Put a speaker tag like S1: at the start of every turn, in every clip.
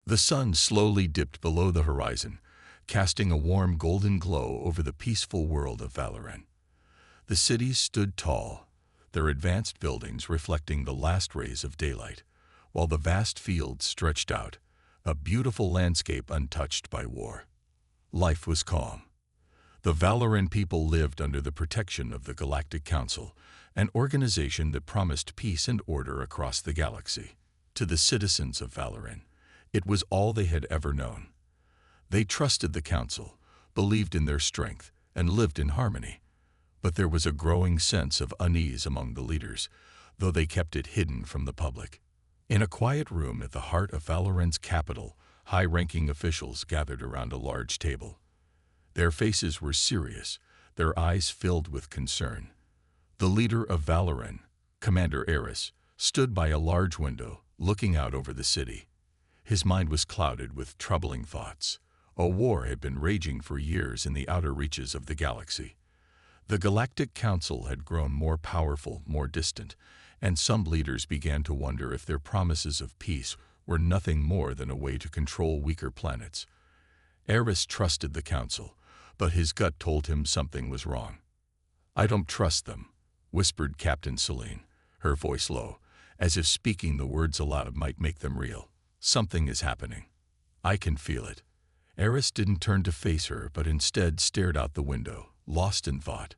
S1: The sun slowly dipped below the horizon, casting a warm golden glow over the peaceful world of Valoran. The cities stood tall, their advanced buildings reflecting the last rays of daylight, while the vast fields stretched out, a beautiful landscape untouched by war. Life was calm. The Valoran people lived under the protection of the Galactic Council, an organization that promised peace and order across the galaxy. To the citizens of Valoran, it was all they had ever known. They trusted the Council, believed in their strength, and lived in harmony. But there was a growing sense of unease among the leaders, though they kept it hidden from the public. In a quiet room at the heart of Valoran's capital, high-ranking officials gathered around a large table. Their faces were serious, their eyes filled with concern. The leader of Valoran, Commander Eris, stood by a large window, looking out over the city. His mind was clouded with troubling thoughts. A war had been raging for years in the outer reaches of the galaxy. The Galactic Council had grown more powerful, more distant, and some leaders began to wonder if their promises of peace were nothing more than a way to control weaker planets. Eris trusted the Council, but his gut told him something was wrong. "I don't trust them," whispered Captain Celine, her voice low, as if speaking the words aloud might make them real. "Something is happening. I can feel it." Eris didn't turn to face her, but instead stared out the window, lost in thought.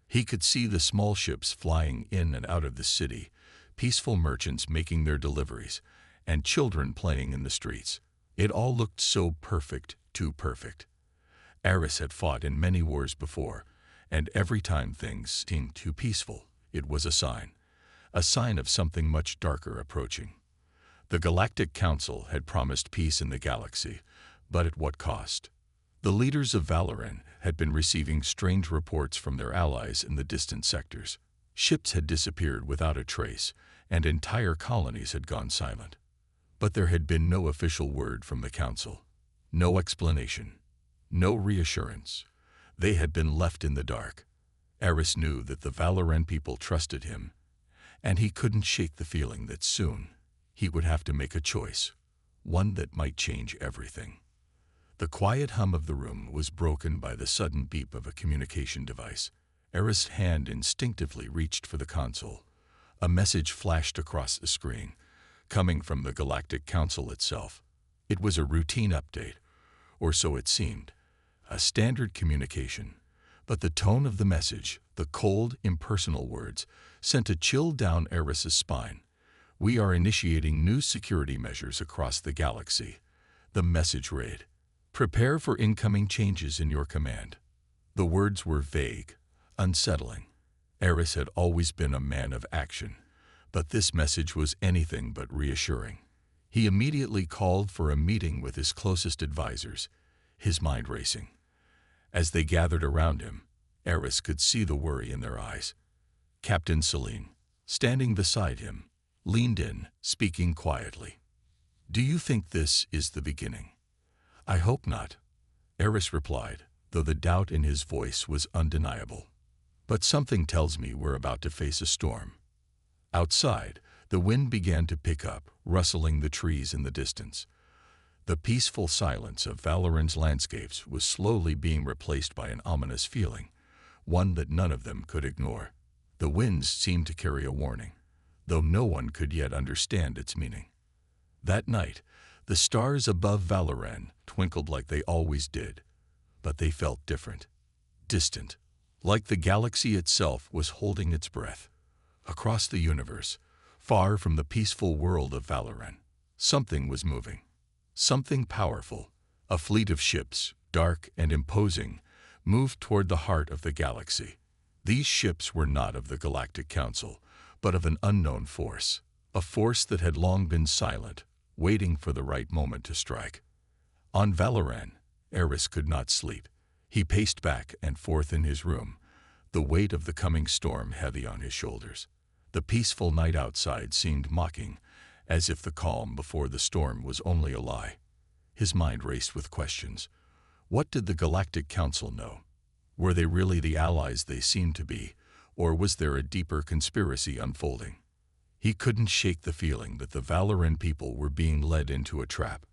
S1: He could see the small ships flying in and out of the city, peaceful merchants making their deliveries, and children playing in the streets. It all looked so perfect, too perfect. Eris had fought in many wars before, and every time things seemed too peaceful, it was a sign of something much darker approaching. The Galactic Council had promised peace in the galaxy, but at what cost? The leaders of Valoran had been receiving strange reports from their allies in the distant sectors. Ships had disappeared without a trace, and entire colonies had gone silent. But there had been no official word from the Council, no explanation, no reassurance. They had been left in the dark. Eris knew that the Valoran people trusted him, and he couldn't shake the feeling that soon he would have to make a choice, one that might change everything. The quiet hum of the room was broken by the sudden beep of a communication device. Eris' hand instinctively reached for the console. A message flashed across the screen, coming from the Galactic Council itself. It was a routine update, or so it seemed, a standard communication. But the tone of the message, the cold, impersonal words, sent a chill down Eris' spine. "We are initiating new security measures across the galaxy," the message read. "Prepare for incoming changes in your command." The words were vague, unsettling. Eris had always been a man of action, but this message was anything but reassuring. He immediately called for a meeting with his closest advisors, his mind racing. As they gathered around him, Eris could see the worry in their eyes. Captain Celine, standing beside him, leaned in, speaking quietly. "Do you think this is the beginning?" "I hope not," Eris replied, though the doubt in his voice was undeniable. "But something tells me we're about to face a storm." Outside, the wind began to pick up, rustling the trees in the distance. The peaceful silence of Valoran's landscapes was slowly being replaced by an ominous feeling, one that none of them could ignore. The winds seemed to carry a warning, though no one could yet understand its meaning. That night, the stars above Valoran twinkled like they always did, but they felt different, distant, like the galaxy itself was holding its breath. Across the universe, far from the peaceful world of Valoran, something was moving. Something powerful, a fleet of ships, dark and imposing, moved toward the heart of the galaxy. These ships were not of the Galactic Council, but of an unknown force, a force that had long been silent, waiting for the right moment to strike. On Valoran, Eris could not sleep. He paced back and forth in his room, the weight of the coming storm heavy on his shoulders. The peaceful night outside seemed mocking, as if the calm before the storm was only a lie. His mind raced with questions. What did the Galactic Council know? Were they really the allies they seemed to be, or was there a deeper conspiracy unfolding? He couldn't shake the feeling that the Valoran people were being led into a trap.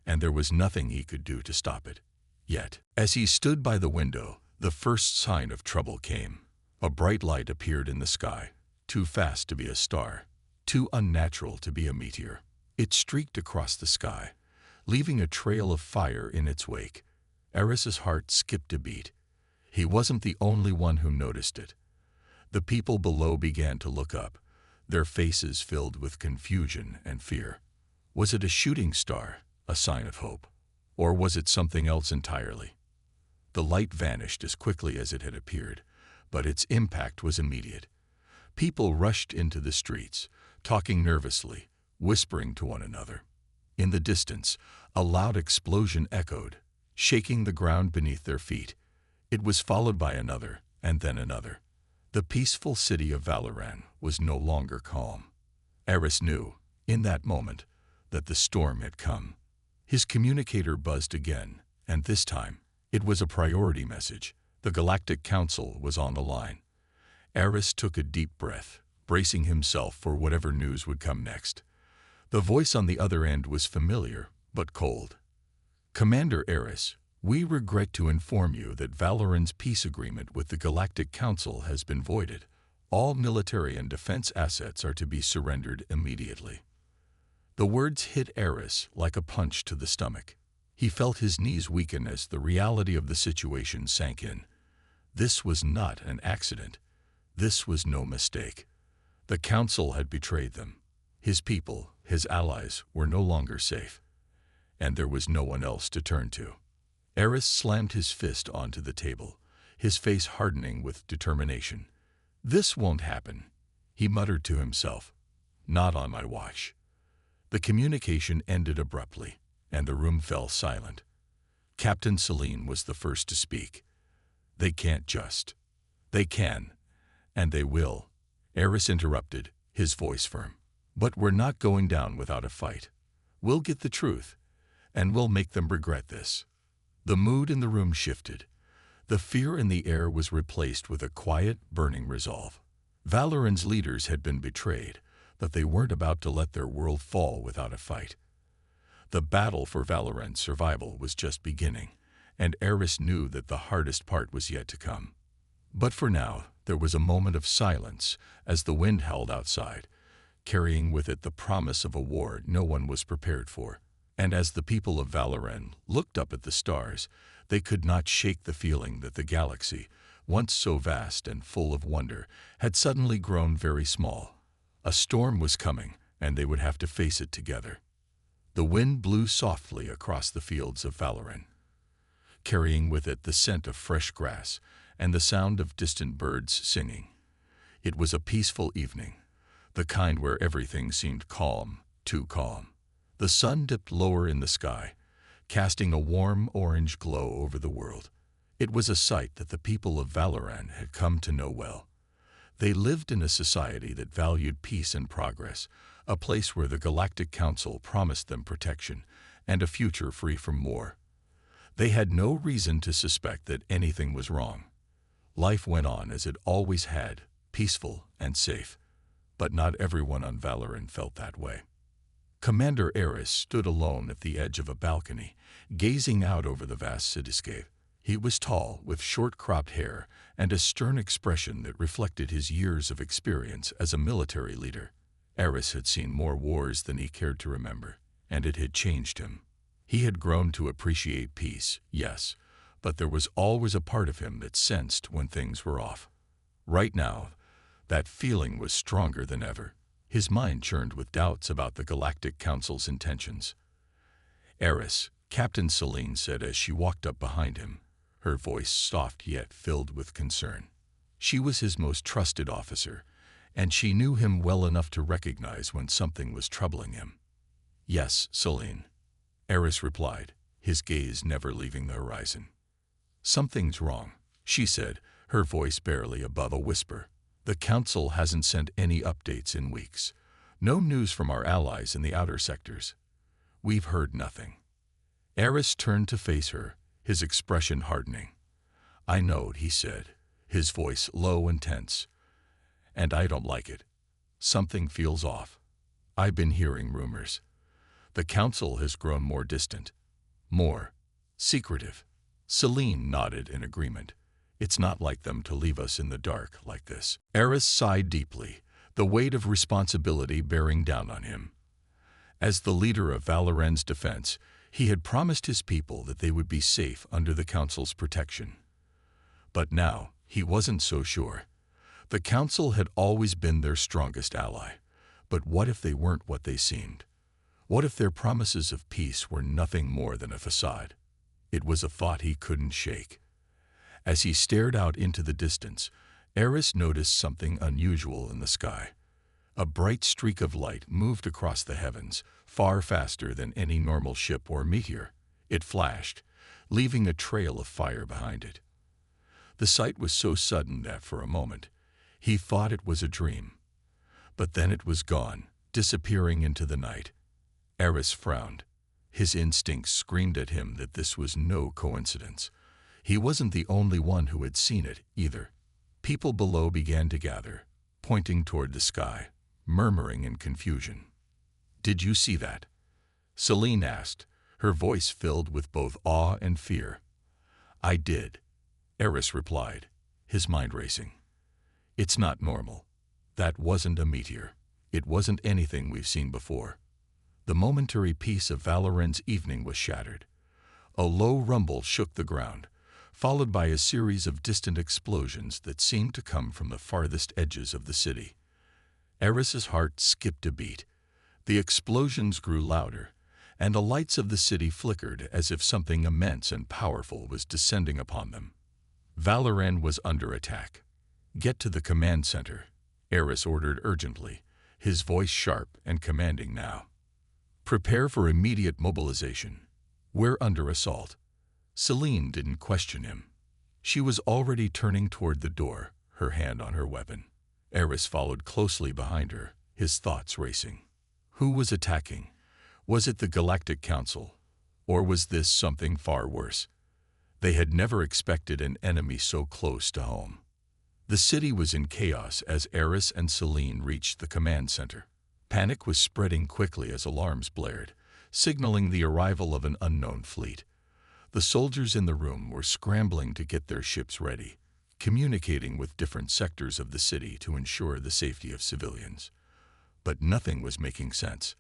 S1: and there was nothing he could do to stop it. Yet, as he stood by the window, the first sign of trouble came. A bright light appeared in the sky, too fast to be a star, too unnatural to be a meteor. It streaked across the sky, leaving a trail of fire in its wake. Eris's heart skipped a beat. He wasn't the only one who noticed it. The people below began to look up, their faces filled with confusion and fear. Was it a shooting star, a sign of hope? Or was it something else entirely? The light vanished as quickly as it had appeared, but its impact was immediate. People rushed into the streets, talking nervously, whispering to one another. In the distance, a loud explosion echoed, shaking the ground beneath their feet. It was followed by another, and then another. The peaceful city of Valoran was no longer calm. Eris knew, in that moment, that the storm had come. His communicator buzzed again, and this time, it was a priority message. The Galactic Council was on the line. Eris took a deep breath, bracing himself for whatever news would come next. The voice on the other end was familiar, but cold. "Commander Eris, we regret to inform you that Valoran's peace agreement with the Galactic Council has been voided. All military and defense assets are to be surrendered immediately." The words hit Eris like a punch to the stomach. He felt his knees weaken as the reality of the situation sank in. This was not an accident. This was no mistake. The Council had betrayed them. His people, his allies, were no longer safe. And there was no one else to turn to. Eris slammed his fist onto the table, his face hardening with determination. "This won't happen," he muttered to himself. "Not on my watch." The communication ended abruptly, and the room fell silent. Captain Celine was the first to speak. "They can't just. They can, and they will," Eris interrupted, his voice firm. "But we're not going down without a fight. We'll get the truth, and we'll make them regret this." The mood in the room shifted. The fear in the air was replaced with a quiet, burning resolve. Valoran's leaders had been betrayed, but they weren't about to let their world fall without a fight. The battle for Valoran's survival was just beginning, and Eris knew that the hardest part was yet to come. But for now, there was a moment of silence as the wind howled outside, carrying with it the promise of a war no one was prepared for. And as the people of Valoran looked up at the stars, they could not shake the feeling that the galaxy, once so vast and full of wonder, had suddenly grown very small. A storm was coming, and they would have to face it together. The wind blew softly across the fields of Valoran, carrying with it the scent of fresh grass and the sound of distant birds singing. It was a peaceful evening, the kind where everything seemed calm, too calm. The sun dipped lower in the sky, casting a warm orange glow over the world. It was a sight that the people of Valoran had come to know well. They lived in a society that valued peace and progress, a place where the Galactic Council promised them protection and a future free from war. They had no reason to suspect that anything was wrong. Life went on as it always had, peaceful and safe. But not everyone on Valoran felt that way. Commander Eris stood alone at the edge of a balcony, gazing out over the vast cityscape. He was tall, with short-cropped hair, and a stern expression that reflected his years of experience as a military leader. Eris had seen more wars than he cared to remember, and it had changed him. He had grown to appreciate peace, yes, but there was always a part of him that sensed when things were off. Right now, that feeling was stronger than ever. His mind churned with doubts about the Galactic Council's intentions. "Eris," Captain Celine said as she walked up behind him, her voice soft yet filled with concern. She was his most trusted officer, and she knew him well enough to recognize when something was troubling him. "Yes, Celine," Eris replied, his gaze never leaving the horizon. "Something's wrong," she said, her voice barely above a whisper. "The Council hasn't sent any updates in weeks. No news from our allies in the outer sectors. We've heard nothing." Eris turned to face her, his expression hardening. "I know," he said, his voice low and tense. "And I don't like it. Something feels off. I've been hearing rumors. The Council has grown more distant. More secretive. Celine nodded in agreement. It's not like them to leave us in the dark like this. Eris sighed deeply, the weight of responsibility bearing down on him. As the leader of Valoran's defense, he had promised his people that they would be safe under the Council's protection. But now, he wasn't so sure. The Council had always been their strongest ally. But what if they weren't what they seemed? What if their promises of peace were nothing more than a facade? It was a thought he couldn't shake. As he stared out into the distance, Eris noticed something unusual in the sky. A bright streak of light moved across the heavens, far faster than any normal ship or meteor. It flashed, leaving a trail of fire behind it. The sight was so sudden that for a moment, he thought it was a dream. But then it was gone, disappearing into the night. Eris frowned. His instincts screamed at him that this was no coincidence. He wasn't the only one who had seen it, either. People below began to gather, pointing toward the sky, murmuring in confusion. "Did you see that?" Celine asked, her voice filled with both awe and fear. "I did," Eris replied, his mind racing. "It's not normal. That wasn't a meteor. It wasn't anything we've seen before." The momentary peace of Valoran's evening was shattered. A low rumble shook the ground, followed by a series of distant explosions that seemed to come from the farthest edges of the city. Eris's heart skipped a beat. The explosions grew louder, and the lights of the city flickered as if something immense and powerful was descending upon them. Valoran was under attack. "Get to the command center," Eris ordered urgently, his voice sharp and commanding now. "Prepare for immediate mobilization. We're under assault." Celine didn't question him. She was already turning toward the door, her hand on her weapon. Eris followed closely behind her, his thoughts racing. Who was attacking? Was it the Galactic Council? Or was this something far worse? They had never expected an enemy so close to home. The city was in chaos as Eris and Celine reached the command center. Panic was spreading quickly as alarms blared, signaling the arrival of an unknown fleet. The soldiers in the room were scrambling to get their ships ready, communicating with different sectors of the city to ensure the safety of civilians. But nothing was making sense.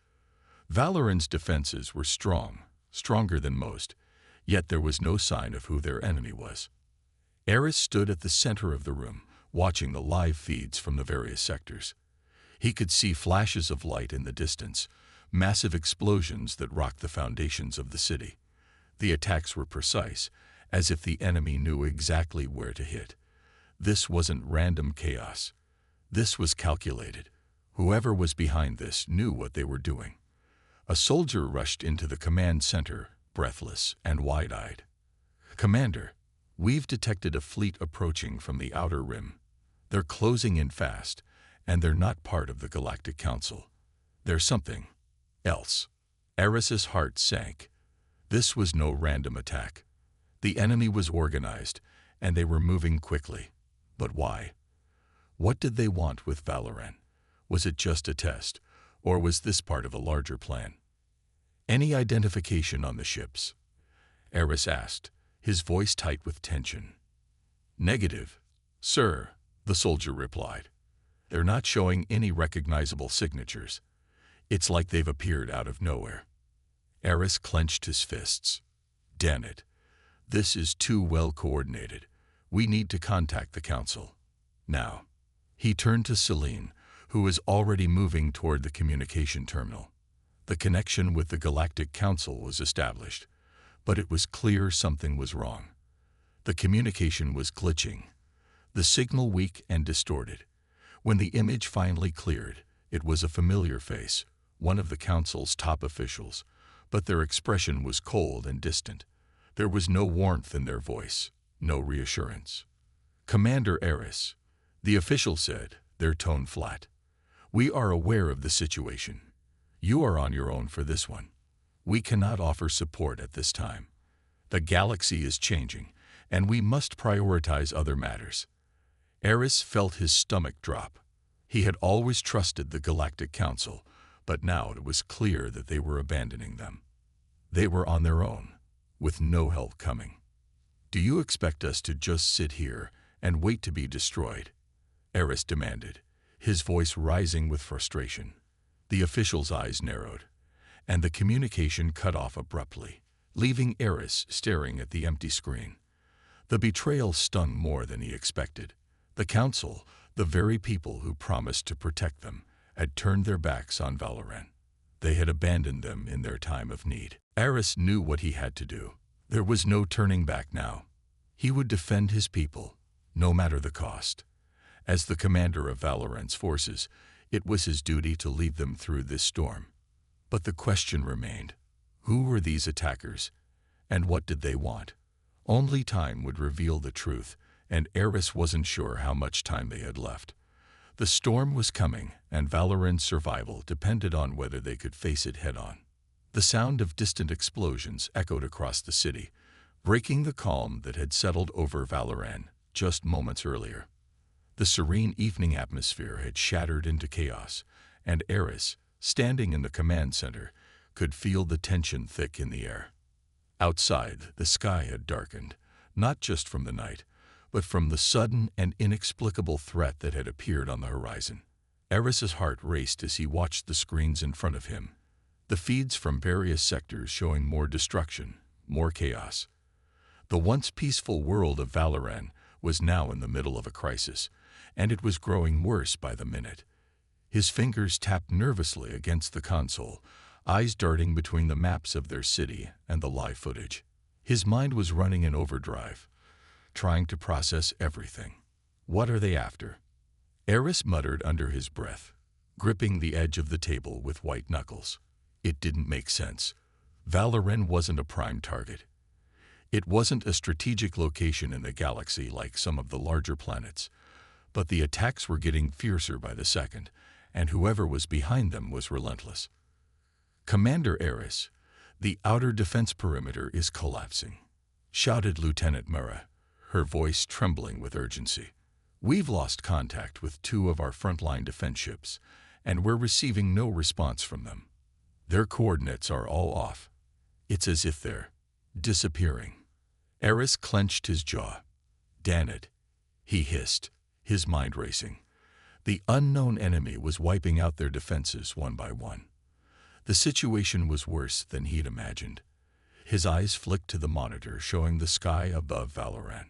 S1: Valoran's defenses were strong, stronger than most, yet there was no sign of who their enemy was. Eris stood at the center of the room, watching the live feeds from the various sectors. He could see flashes of light in the distance, massive explosions that rocked the foundations of the city. The attacks were precise, as if the enemy knew exactly where to hit. This wasn't random chaos. This was calculated. Whoever was behind this knew what they were doing. A soldier rushed into the command center, breathless and wide-eyed. "Commander, we've detected a fleet approaching from the outer rim. They're closing in fast, and they're not part of the Galactic Council. There's something else." Eris's heart sank. This was no random attack. The enemy was organized, and they were moving quickly. But why? What did they want with Valoran? Was it just a test, or was this part of a larger plan? "Any identification on the ships?" Eris asked, his voice tight with tension. "Negative, sir," the soldier replied. "They're not showing any recognizable signatures. It's like they've appeared out of nowhere." Eris clenched his fists. "Damn it. This is too well coordinated. We need to contact the Council. Now." He turned to Celine, who was already moving toward the communication terminal. The connection with the Galactic Council was established, but it was clear something was wrong. The communication was glitching, the signal weak and distorted. When the image finally cleared, it was a familiar face, one of the Council's top officials, but their expression was cold and distant. There was no warmth in their voice, no reassurance. "Commander Eris," the official said, their tone flat. "We are aware of the situation. You are on your own for this one. We cannot offer support at this time. The galaxy is changing, and we must prioritize other matters." Eris felt his stomach drop. He had always trusted the Galactic Council, but now it was clear that they were abandoning them. They were on their own. with no help coming. "Do you expect us to just sit here and wait to be destroyed?" Eris demanded, his voice rising with frustration. The official's eyes narrowed, and the communication cut off abruptly, leaving Eris staring at the empty screen. The betrayal stung more than he expected. The Council, the very people who promised to protect them, had turned their backs on Valoran. They had abandoned them in their time of need. Eris knew what he had to do. There was no turning back now. He would defend his people, no matter the cost. As the commander of Valoran's forces, it was his duty to lead them through this storm. But the question remained: who were these attackers, and what did they want? Only time would reveal the truth, and Eris wasn't sure how much time they had left. The storm was coming, and Valoran's survival depended on whether they could face it head-on. The sound of distant explosions echoed across the city, breaking the calm that had settled over Valoran just moments earlier. The serene evening atmosphere had shattered into chaos, and Eris, standing in the command center, could feel the tension thick in the air. Outside, the sky had darkened, not just from the night, but from the sudden and inexplicable threat that had appeared on the horizon. Eris's heart raced as he watched the screens in front of him, the feeds from various sectors showing more destruction, more chaos. The once peaceful world of Valoran was now in the middle of a crisis, and it was growing worse by the minute. His fingers tapped nervously against the console, eyes darting between the maps of their city and the live footage. His mind was running in overdrive, trying to process everything. What are they after? Eris muttered under his breath, gripping the edge of the table with white knuckles. It didn't make sense. Valoran wasn't a prime target. It wasn't a strategic location in the galaxy like some of the larger planets, but the attacks were getting fiercer by the second, and whoever was behind them was relentless. "Commander Eris, the outer defense perimeter is collapsing," shouted Lieutenant Murrah, her voice trembling with urgency. "We've lost contact with 2 of our frontline defense ships, and we're receiving no response from them. Their coordinates are all off. It's as if they're disappearing." Eris clenched his jaw. "Damn it," he hissed, his mind racing. The unknown enemy was wiping out their defenses one by one. The situation was worse than he'd imagined. His eyes flicked to the monitor showing the sky above Valoran.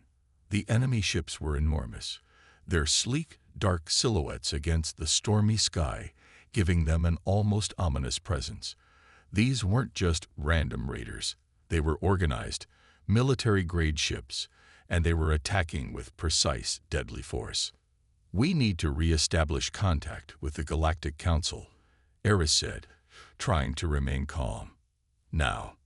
S1: The enemy ships were enormous, their sleek, dark silhouettes against the stormy sky giving them an almost ominous presence. These weren't just random raiders. They were organized, military-grade ships, and they were attacking with precise, deadly force. "We need to re-establish contact with the Galactic Council," Eris said, trying to remain calm. "Now."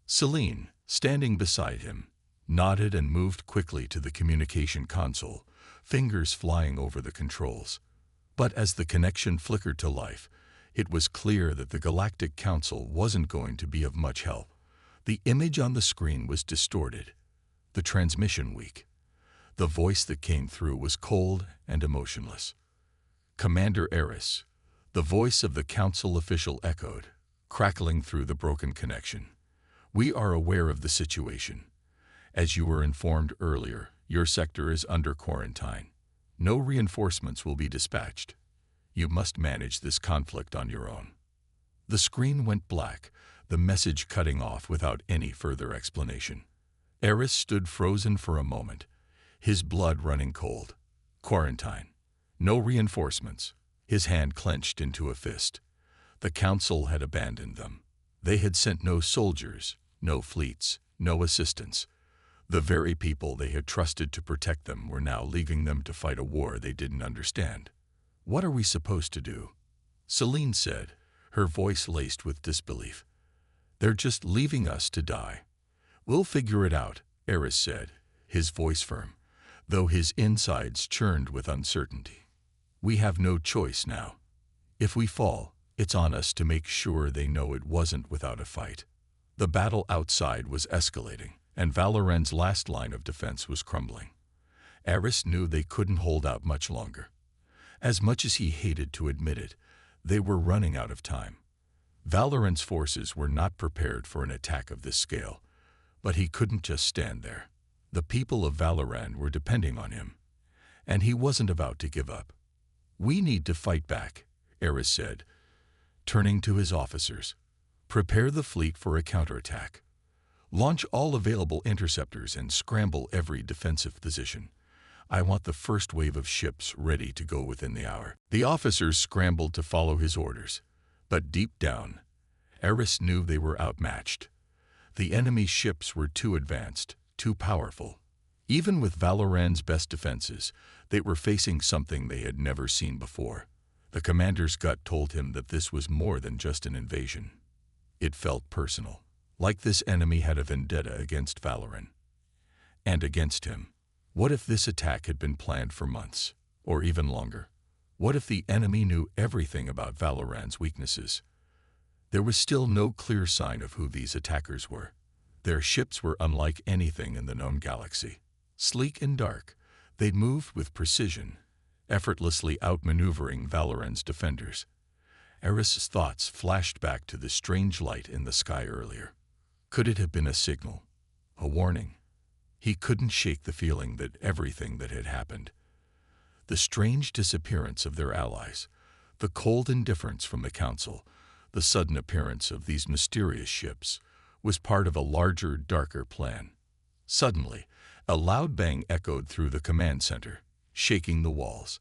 S1: Celine, standing beside him, nodded and moved quickly to the communication console, fingers flying over the controls. But as the connection flickered to life, it was clear that the Galactic Council wasn't going to be of much help. The image on the screen was distorted, the transmission weak. The voice that came through was cold and emotionless. "Commander Eris," the voice of the Council official echoed, crackling through the broken connection. "We are aware of the situation. As you were informed earlier, your sector is under quarantine. No reinforcements will be dispatched. You must manage this conflict on your own." The screen went black, the message cutting off without any further explanation. Eris stood frozen for a moment, his blood running cold. Quarantine. No reinforcements. His hand clenched into a fist. The Council had abandoned them. They had sent no soldiers, no fleets, no assistance. The very people they had trusted to protect them were now leaving them to fight a war they didn't understand. "What are we supposed to do?" Celine said, her voice laced with disbelief. "They're just leaving us to die." "We'll figure it out," Eris said, his voice firm, though his insides churned with uncertainty. "We have no choice now. If we fall, it's on us to make sure they know it wasn't without a fight." The battle outside was escalating, and Valoran's last line of defense was crumbling. Eris knew they couldn't hold out much longer. As much as he hated to admit it, they were running out of time. Valoran's forces were not prepared for an attack of this scale. But he couldn't just stand there. The people of Valoran were depending on him, and he wasn't about to give up. "We need to fight back," Eris said, turning to his officers. "Prepare the fleet for a counterattack. Launch all available interceptors and scramble every defensive position. I want the first wave of ships ready to go within the hour." The officers scrambled to follow his orders, but deep down, Eris knew they were outmatched. The enemy's ships were too advanced, too powerful. Even with Valoran's best defenses, they were facing something they had never seen before. The commander's gut told him that this was more than just an invasion. It felt personal, like this enemy had a vendetta against Valoran. And against him. What if this attack had been planned for months, or even longer? What if the enemy knew everything about Valoran's weaknesses? There was still no clear sign of who these attackers were. Their ships were unlike anything in the known galaxy. Sleek and dark, they moved with precision, effortlessly outmaneuvering Valoran's defenders. Eris's thoughts flashed back to the strange light in the sky earlier. Could it have been a signal? A warning? He couldn't shake the feeling that everything that had happened, the strange disappearance of their allies, the cold indifference from the Council, the sudden appearance of these mysterious ships, was part of a larger, darker plan. Suddenly, a loud bang echoed through the command center, shaking the walls.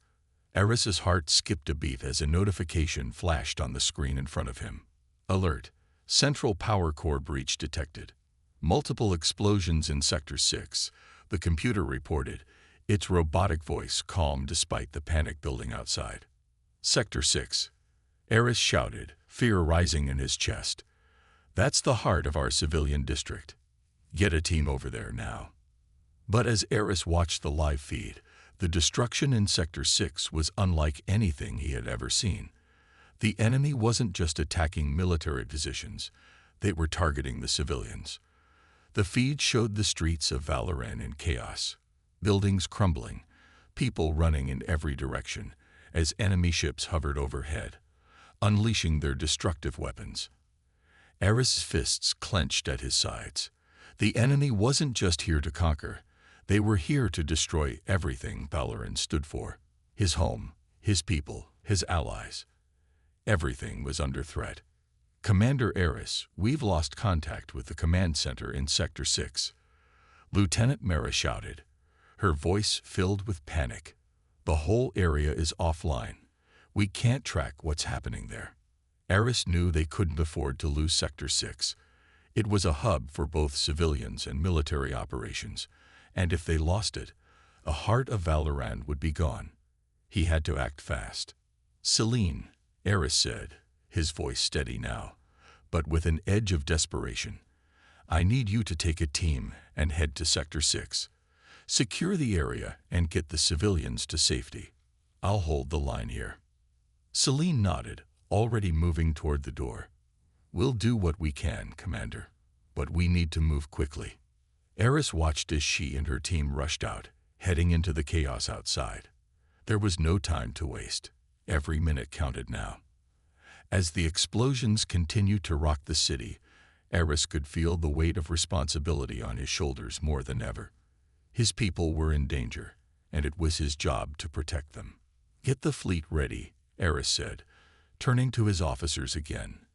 S1: Eris's heart skipped a beat as a notification flashed on the screen in front of him. Alert! Central power core breach detected. Multiple explosions in Sector 6, the computer reported, its robotic voice calm despite the panic building outside. Sector 6. Eris shouted, fear rising in his chest. That's the heart of our civilian district. Get a team over there now. But as Eris watched the live feed, the destruction in Sector 6 was unlike anything he had ever seen. The enemy wasn't just attacking military positions, they were targeting the civilians. The feed showed the streets of Valoran in chaos, buildings crumbling, people running in every direction as enemy ships hovered overhead, unleashing their destructive weapons. Eris's fists clenched at his sides. The enemy wasn't just here to conquer, they were here to destroy everything Valoran stood for. His home, his people, his allies. Everything was under threat. "Commander Eris, we've lost contact with the command center in Sector 6. Lieutenant Mara shouted, her voice filled with panic. "The whole area is offline. We can't track what's happening there." Eris knew they couldn't afford to lose Sector 6. It was a hub for both civilians and military operations, and if they lost it, a heart of Valoran would be gone. He had to act fast. "Celine," Eris said, his voice steady now, but with an edge of desperation. "I need you to take a team and head to Sector 6. Secure the area and get the civilians to safety. I'll hold the line here." Celine nodded, already moving toward the door. "We'll do what we can, Commander, but we need to move quickly." Eris watched as she and her team rushed out, heading into the chaos outside. There was no time to waste. Every minute counted now. As the explosions continued to rock the city, Eris could feel the weight of responsibility on his shoulders more than ever. His people were in danger, and it was his job to protect them. "Get the fleet ready," Eris said, turning to his officers again.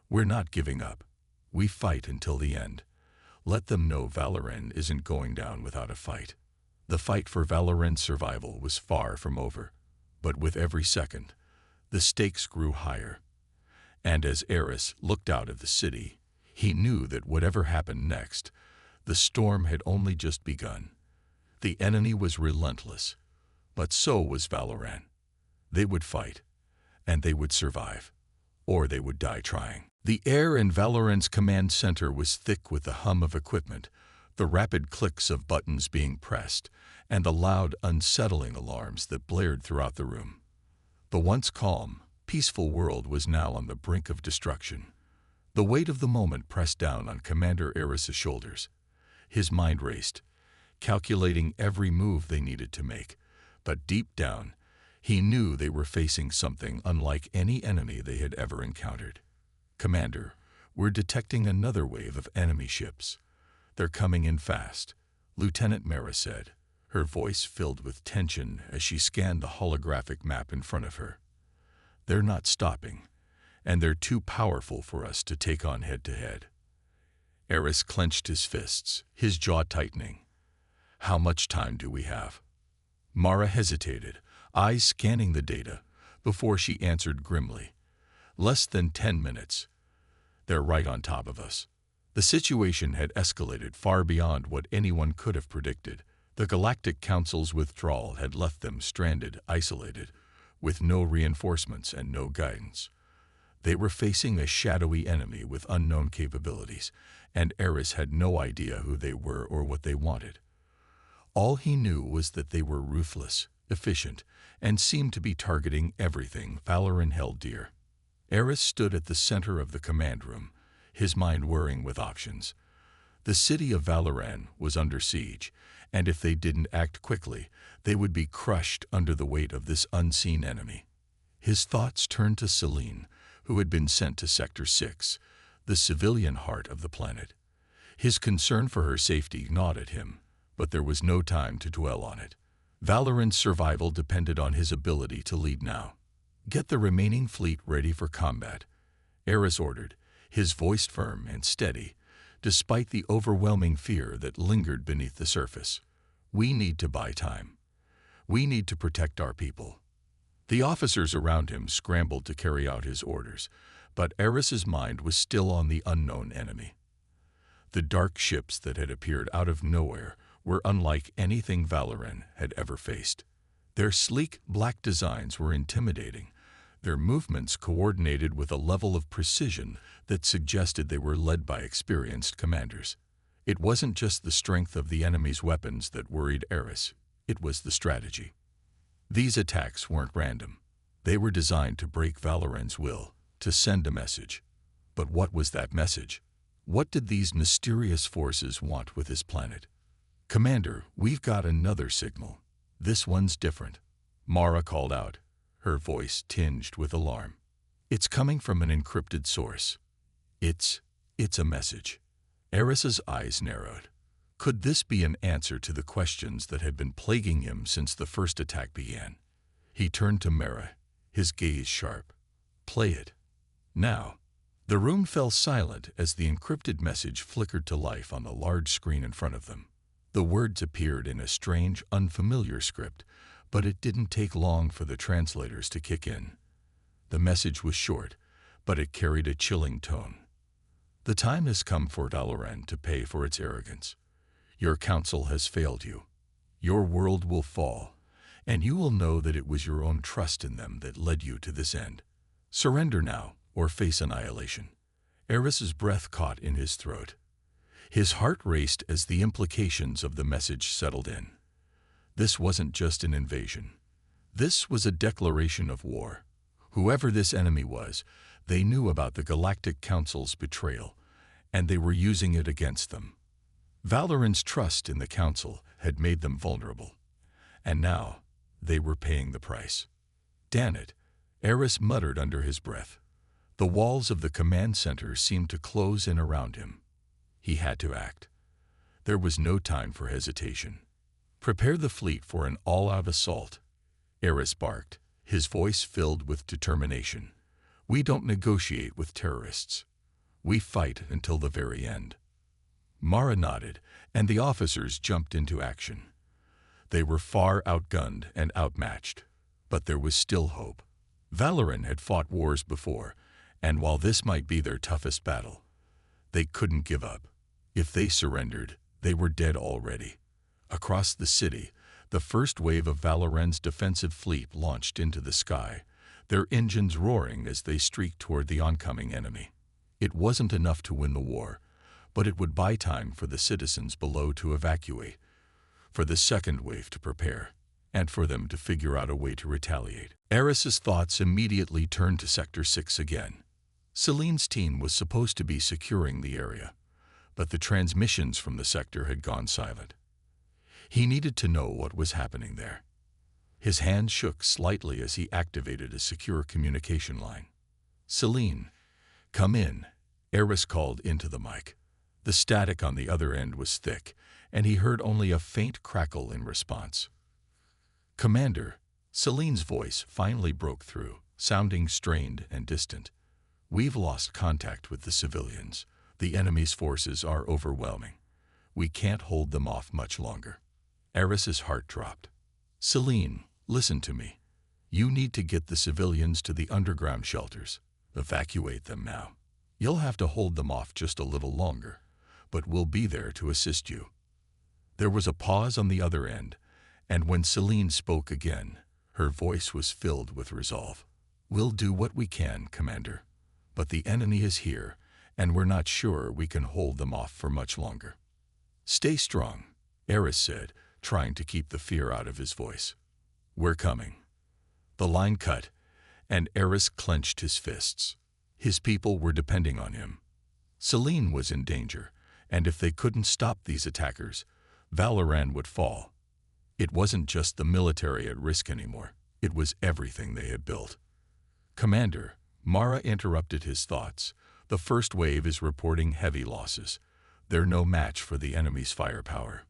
S1: "We're not giving up. We fight until the end. Let them know Valoran isn't going down without a fight." The fight for Valoran's survival was far from over, but with every second, the stakes grew higher. And as Eris looked out at the city, he knew that whatever happened next, the storm had only just begun. The enemy was relentless, but so was Valoran. They would fight, and they would survive, or they would die trying. The air in Valoran's command center was thick with the hum of equipment, the rapid clicks of buttons being pressed, and the loud, unsettling alarms that blared throughout the room. The once calm, peaceful world was now on the brink of destruction. The weight of the moment pressed down on Commander Eris's shoulders. His mind raced, calculating every move they needed to make, but deep down, he knew they were facing something unlike any enemy they had ever encountered. "Commander, we're detecting another wave of enemy ships. "They're coming in fast," Lieutenant Mara said, her voice filled with tension as she scanned the holographic map in front of her. "They're not stopping, and they're too powerful for us to take on head-to-head." Eris clenched his fists, his jaw tightening. "How much time do we have?" Mara hesitated, eyes scanning the data, before she answered grimly. "Less than 10 minutes. They're right on top of us." The situation had escalated far beyond what anyone could have predicted. The Galactic Council's withdrawal had left them stranded, isolated, with no reinforcements and no guidance. They were facing a shadowy enemy with unknown capabilities, and Eris had no idea who they were or what they wanted. All he knew was that they were ruthless, efficient, and seemed to be targeting everything Valoran held dear. Eris stood at the center of the command room, his mind whirring with options. The city of Valoran was under siege, and if they didn't act quickly, they would be crushed under the weight of this unseen enemy. His thoughts turned to Celine, who had been sent to Sector 6, the civilian heart of the planet. His concern for her safety gnawed at him, but there was no time to dwell on it. Valoran's survival depended on his ability to lead now. "Get the remaining fleet ready for combat," Eris ordered, his voice firm and steady, despite the overwhelming fear that lingered beneath the surface. "We need to buy time. We need to protect our people." The officers around him scrambled to carry out his orders, but Eris's mind was still on the unknown enemy. The dark ships that had appeared out of nowhere were unlike anything Valoran had ever faced. Their sleek, black designs were intimidating, their movements coordinated with a level of precision that suggested they were led by experienced commanders. It wasn't just the strength of the enemy's weapons that worried Eris, it was the strategy. These attacks weren't random. They were designed to break Valoran's will, to send a message. But what was that message? What did these mysterious forces want with his planet? "Commander, we've got another signal. This one's different," Mara called out, her voice tinged with alarm. "It's coming from an encrypted source. It's a message." Eris's eyes narrowed. Could this be an answer to the questions that had been plaguing him since the first attack began? He turned to Mara, his gaze sharp. "Play it. Now." The room fell silent as the encrypted message flickered to life on the large screen in front of them. The words appeared in a strange, unfamiliar script, but it didn't take long for the translators to kick in. The message was short, but it carried a chilling tone. "The time has come for Valoran to pay for its arrogance. Your council has failed you. Your world will fall, and you will know that it was your own trust in them that led you to this end. Surrender now, or face annihilation." Eris's breath caught in his throat. His heart raced as the implications of the message settled in. This wasn't just an invasion. This was a declaration of war. Whoever this enemy was, they knew about the Galactic Council's betrayal, and they were using it against them. Valoran's trust in the Council had made them vulnerable, and now they were paying the price. "Damn it," Eris muttered under his breath. The walls of the command center seemed to close in around him. He had to act. There was no time for hesitation. "Prepare the fleet for an all-out assault," Eris barked, his voice filled with determination. "We don't negotiate with terrorists. We fight until the very end." Mara nodded, and the officers jumped into action. They were far outgunned and outmatched, but there was still hope. Valoran had fought wars before, and while this might be their toughest battle, they couldn't give up. If they surrendered, they were dead already. Across the city, the first wave of Valoran's defensive fleet launched into the sky, their engines roaring as they streaked toward the oncoming enemy. It wasn't enough to win the war, but it would buy time for the citizens below to evacuate, for the second wave to prepare, and for them to figure out a way to retaliate. Eris's thoughts immediately turned to Sector 6 again. Celine's team was supposed to be securing the area, but the transmissions from the sector had gone silent. He needed to know what was happening there. His hand shook slightly as he activated a secure communication line. "Celine, come in," Eris called into the mic. The static on the other end was thick, and he heard only a faint crackle in response. "Commander," Celine's voice finally broke through, sounding strained and distant. "We've lost contact with the civilians. The enemy's forces are overwhelming. We can't hold them off much longer." Eris's heart dropped. "Celine, listen to me. You need to get the civilians to the underground shelters. Evacuate them now. You'll have to hold them off just a little longer, but we'll be there to assist you." There was a pause on the other end, and when Celine spoke again, her voice was filled with resolve. "We'll do what we can, Commander, but the enemy is here, and we're not sure we can hold them off for much longer." "Stay strong," Eris said, trying to keep the fear out of his voice. "We're coming." The line cut, and Eris clenched his fists. His people were depending on him. Celine was in danger, and if they couldn't stop these attackers, Valoran would fall. It wasn't just the military at risk anymore. It was everything they had built. "Commander," Mara interrupted his thoughts. "The first wave is reporting heavy losses. They're no match for the enemy's firepower.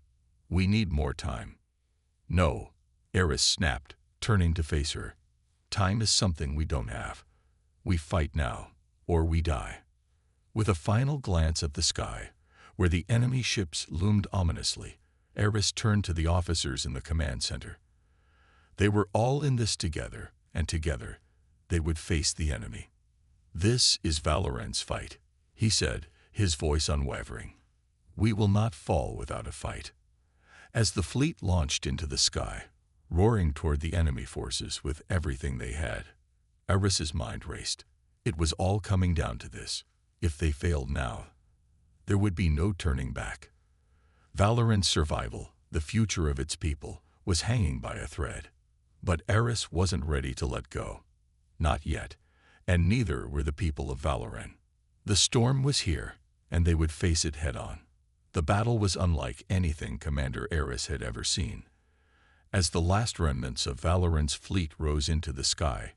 S1: We need more time." "No," Eris snapped, turning to face her. "Time is something we don't have. We fight now, or we die." With a final glance at the sky, where the enemy ships loomed ominously, Eris turned to the officers in the command center. They were all in this together, and together they would face the enemy. "This is Valoran's fight," he said, his voice unwavering. "We will not fall without a fight." As the fleet launched into the sky, roaring toward the enemy forces with everything they had, Eris's mind raced. It was all coming down to this. If they failed now, there would be no turning back. Valoran's survival, the future of its people, was hanging by a thread. But Eris wasn't ready to let go. Not yet, and neither were the people of Valoran. The storm was here, and they would face it head-on. The battle was unlike anything Commander Eris had ever seen. As the last remnants of Valoran's fleet rose into the sky,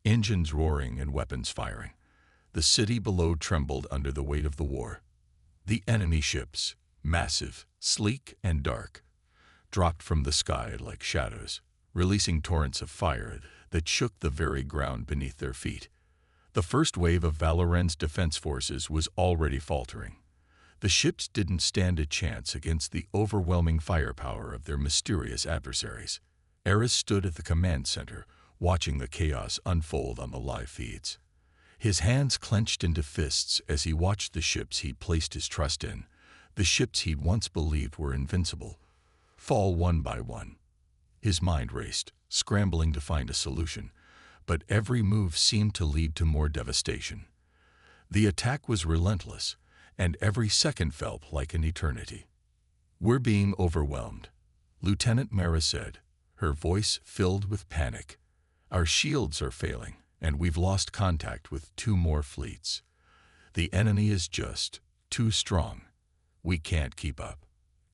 S1: engines roaring and weapons firing, the city below trembled under the weight of the war. The enemy ships, massive, sleek, and dark, dropped from the sky like shadows, releasing torrents of fire that shook the very ground beneath their feet. The first wave of Valoran's defense forces was already faltering. The ships didn't stand a chance against the overwhelming firepower of their mysterious adversaries. Eris stood at the command center, watching the chaos unfold on the live feeds. His hands clenched into fists as he watched the ships he'd placed his trust in, the ships he'd once believed were invincible, fall one by one. His mind raced, scrambling to find a solution, but every move seemed to lead to more devastation. The attack was relentless, and every second felt like an eternity. "We're being overwhelmed," Lieutenant Mara said, her voice filled with panic. "Our shields are failing, and we've lost contact with 2 more fleets. The enemy is just too strong. We can't keep up."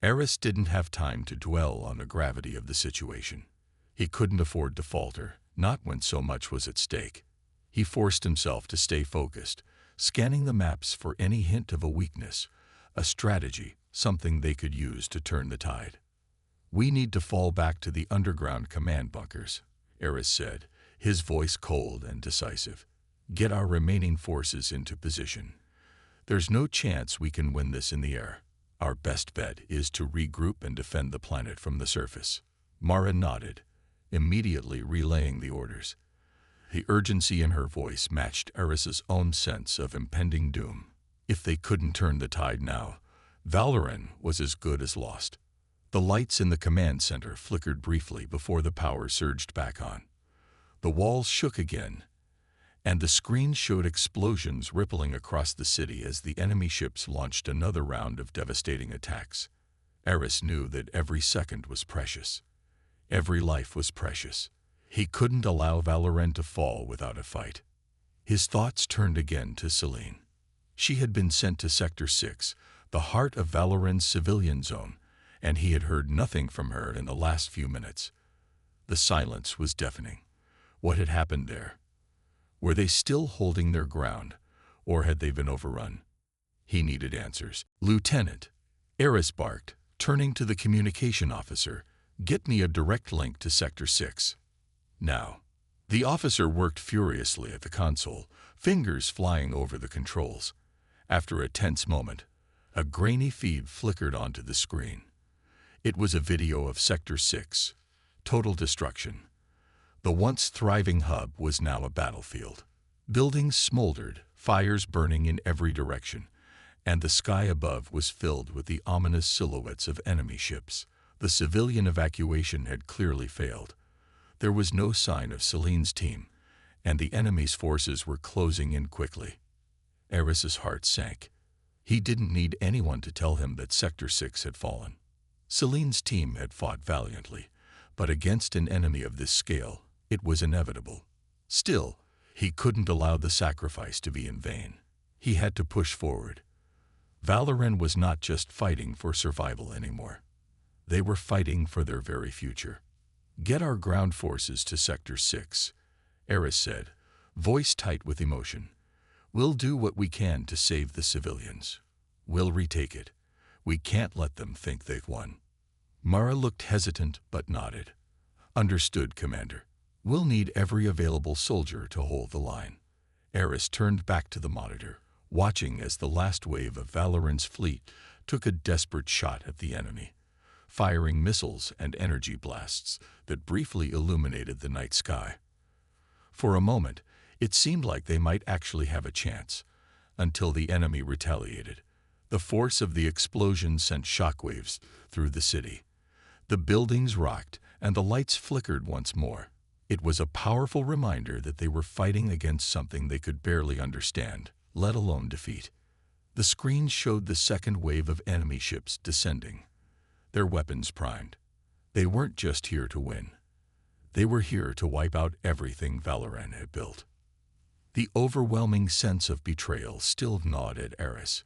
S1: Eris didn't have time to dwell on the gravity of the situation. He couldn't afford to falter, not when so much was at stake. He forced himself to stay focused, scanning the maps for any hint of a weakness, a strategy, something they could use to turn the tide. "We need to fall back to the underground command bunkers," Eris said, his voice cold and decisive. "Get our remaining forces into position. There's no chance we can win this in the air. Our best bet is to regroup and defend the planet from the surface." Mara nodded, immediately relaying the orders. The urgency in her voice matched Eris's own sense of impending doom. If they couldn't turn the tide now, Valoran was as good as lost. The lights in the command center flickered briefly before the power surged back on. The walls shook again, and the screen showed explosions rippling across the city as the enemy ships launched another round of devastating attacks. Eris knew that every second was precious. Every life was precious. He couldn't allow Valoran to fall without a fight. His thoughts turned again to Celine. She had been sent to Sector 6, the heart of Valoran's civilian zone, and he had heard nothing from her in the last few minutes. The silence was deafening. What had happened there? Were they still holding their ground, or had they been overrun? He needed answers. "Lieutenant," Eris barked, turning to the communication officer, "get me a direct link to Sector 6. Now." The officer worked furiously at the console, fingers flying over the controls. After a tense moment, a grainy feed flickered onto the screen. It was a video of Sector 6. Total destruction. The once thriving hub was now a battlefield. Buildings smoldered, fires burning in every direction, and the sky above was filled with the ominous silhouettes of enemy ships. The civilian evacuation had clearly failed. There was no sign of Celine's team, and the enemy's forces were closing in quickly. Eris's heart sank. He didn't need anyone to tell him that Sector 6 had fallen. Celine's team had fought valiantly, but against an enemy of this scale, it was inevitable. Still, he couldn't allow the sacrifice to be in vain. He had to push forward. Valoran was not just fighting for survival anymore. They were fighting for their very future. "Get our ground forces to Sector 6, Eris said, voice tight with emotion. "We'll do what we can to save the civilians. We'll retake it. We can't let them think they've won." Mara looked hesitant but nodded. "Understood, Commander. We'll need every available soldier to hold the line." Eris turned back to the monitor, watching as the last wave of Valoran's fleet took a desperate shot at the enemy, firing missiles and energy blasts that briefly illuminated the night sky. For a moment, it seemed like they might actually have a chance, until the enemy retaliated. The force of the explosion sent shockwaves through the city. The buildings rocked, and the lights flickered once more. It was a powerful reminder that they were fighting against something they could barely understand, let alone defeat. The screen showed the second wave of enemy ships descending, their weapons primed. They weren't just here to win. They were here to wipe out everything Valoran had built. The overwhelming sense of betrayal still gnawed at Eris.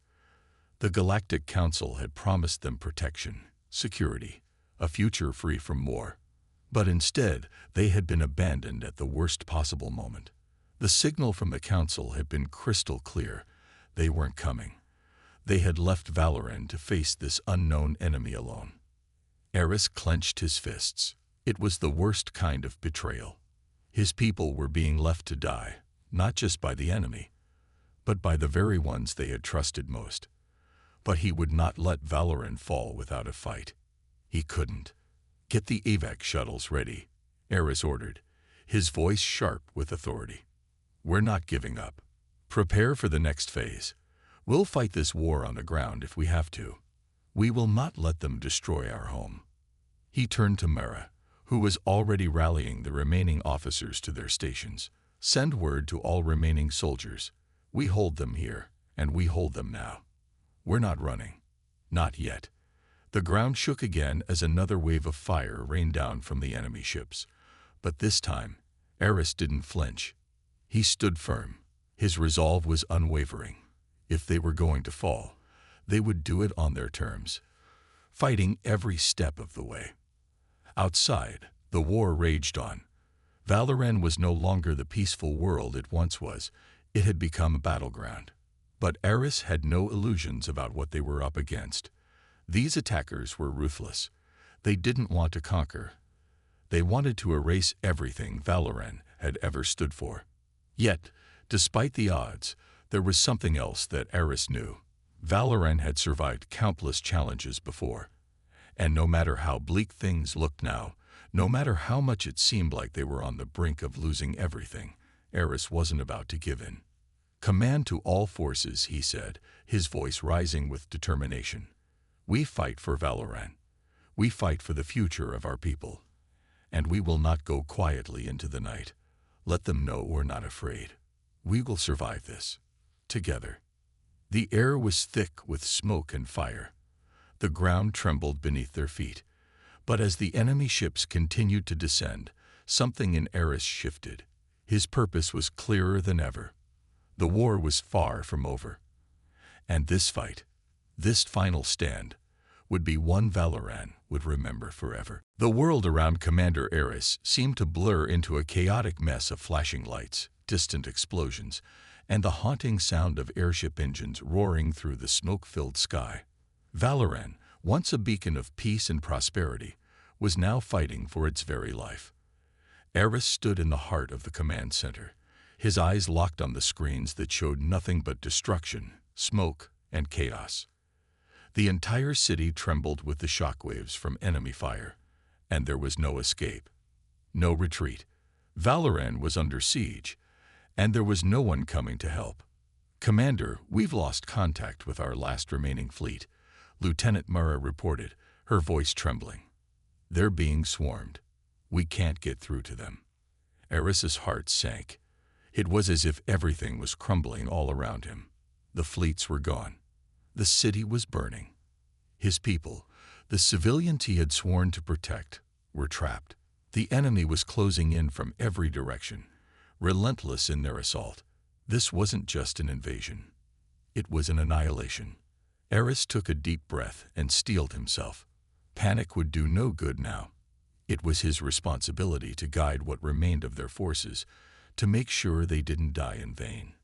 S1: The Galactic Council had promised them protection, security, a future free from war. But instead, they had been abandoned at the worst possible moment. The signal from the Council had been crystal clear. They weren't coming. They had left Valoran to face this unknown enemy alone. Eris clenched his fists. It was the worst kind of betrayal. His people were being left to die, not just by the enemy, but by the very ones they had trusted most. But he would not let Valoran fall without a fight. He couldn't. "Get the evac shuttles ready," Eris ordered, his voice sharp with authority. "We're not giving up. Prepare for the next phase. We'll fight this war on the ground if we have to. We will not let them destroy our home." He turned to Mara, who was already rallying the remaining officers to their stations. "Send word to all remaining soldiers. We hold them here, and we hold them now. We're not running. Not yet." The ground shook again as another wave of fire rained down from the enemy ships. But this time, Eris didn't flinch. He stood firm. His resolve was unwavering. If they were going to fall, they would do it on their terms, fighting every step of the way. Outside, the war raged on. Valoran was no longer the peaceful world it once was. It had become a battleground. But Eris had no illusions about what they were up against. These attackers were ruthless. They didn't want to conquer. They wanted to erase everything Valoran had ever stood for. Yet, despite the odds, there was something else that Eris knew. Valoran had survived countless challenges before. And no matter how bleak things looked now, no matter how much it seemed like they were on the brink of losing everything, Eris wasn't about to give in. "Command to all forces," he said, his voice rising with determination. "We fight for Valoran. We fight for the future of our people. And we will not go quietly into the night. Let them know we're not afraid. We will survive this. Together." The air was thick with smoke and fire. The ground trembled beneath their feet. But as the enemy ships continued to descend, something in Eris shifted. His purpose was clearer than ever. The war was far from over. And this fight, this final stand, would be one Valoran would remember forever. The world around Commander Eris seemed to blur into a chaotic mess of flashing lights, distant explosions, and the haunting sound of airship engines roaring through the smoke-filled sky. Valoran, once a beacon of peace and prosperity, was now fighting for its very life. Eris stood in the heart of the command center, his eyes locked on the screens that showed nothing but destruction, smoke, and chaos. The entire city trembled with the shockwaves from enemy fire, and there was no escape, no retreat. Valoran was under siege, and there was no one coming to help. "Commander, we've lost contact with our last remaining fleet," Lieutenant Mara reported, her voice trembling. "They're being swarmed. We can't get through to them." Eris's heart sank. It was as if everything was crumbling all around him. The fleets were gone. The city was burning. His people, the civilians he had sworn to protect, were trapped. The enemy was closing in from every direction, relentless in their assault. This wasn't just an invasion. It was an annihilation. Eris took a deep breath and steeled himself. Panic would do no good now. It was his responsibility to guide what remained of their forces, to make sure they didn't die in vain.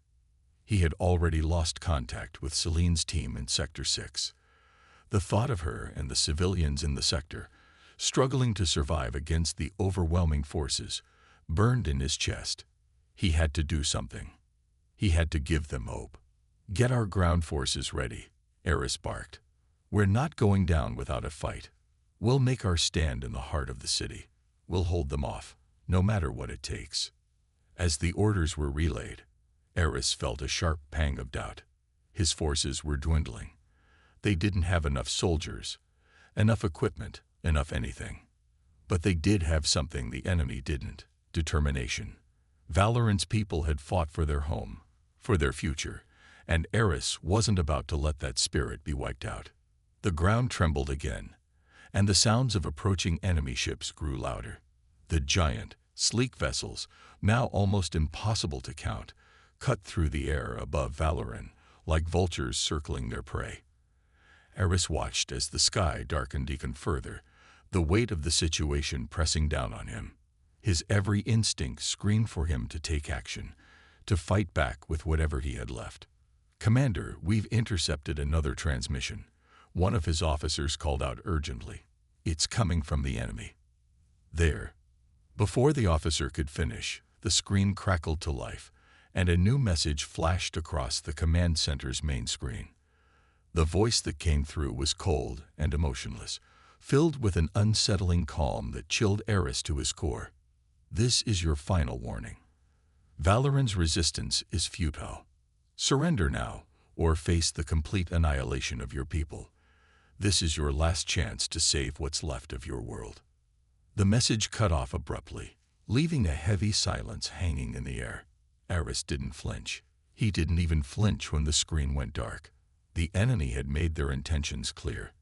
S1: He had already lost contact with Celine's team in Sector 6. The thought of her and the civilians in the sector, struggling to survive against the overwhelming forces, burned in his chest. He had to do something. He had to give them hope. "Get our ground forces ready," Eris barked. "We're not going down without a fight. We'll make our stand in the heart of the city. We'll hold them off, no matter what it takes." As the orders were relayed, Eris felt a sharp pang of doubt. His forces were dwindling. They didn't have enough soldiers, enough equipment, enough anything. But they did have something the enemy didn't: determination. Valoran's people had fought for their home, for their future, and Eris wasn't about to let that spirit be wiped out. The ground trembled again, and the sounds of approaching enemy ships grew louder. The giant, sleek vessels, now almost impossible to count, cut through the air above Valoran like vultures circling their prey. Eris watched as the sky darkened even further, the weight of the situation pressing down on him. His every instinct screamed for him to take action, to fight back with whatever he had left. "Commander, we've intercepted another transmission," one of his officers called out urgently. "It's coming from the enemy." There. Before the officer could finish, the screen crackled to life, and a new message flashed across the command center's main screen. The voice that came through was cold and emotionless, filled with an unsettling calm that chilled Eris to his core. "This is your final warning. Valoran's resistance is futile. Surrender now, or face the complete annihilation of your people. This is your last chance to save what's left of your world." The message cut off abruptly, leaving a heavy silence hanging in the air. Eris didn't flinch. He didn't even flinch when the screen went dark. The enemy had made their intentions clear.